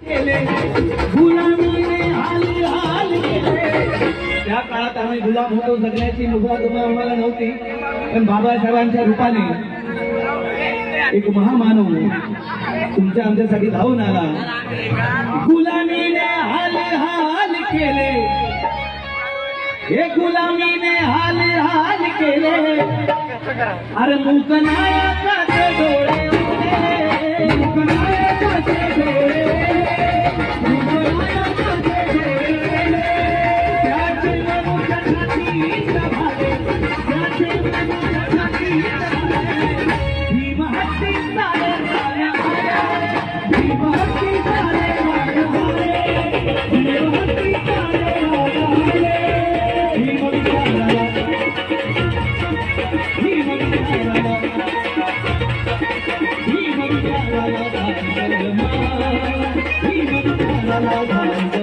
गुलामीने हाल हाल केले. त्या काळात आम्ही गुलाम होतो, जगण्याची मुभा तुम्हाला आम्हाला नव्हती, पण बाबासाहेबांच्या रूपाने एक महामानव तुमच्या आमच्यासाठी धावून आला. गुलामीने हाल हाल केले, हे गुलामीने हाल हाल केले. अरे मुकनायकाचे डोळे उघडे, मुकनायकाचे डोळे, मुकनायकाचे डोळे. त्याचे मनुष्य छातीत भाले, त्याचे मनुष्य छातीत भाले. भीम हत्ती चाले चाले आले, भीम हत्ती चाले चाले आले, भीम हत्ती चाले चाले आले. भीम विचारला, भीम विचारला, भीम विचारला भांडलमा, भीम विचारला भांडलमा.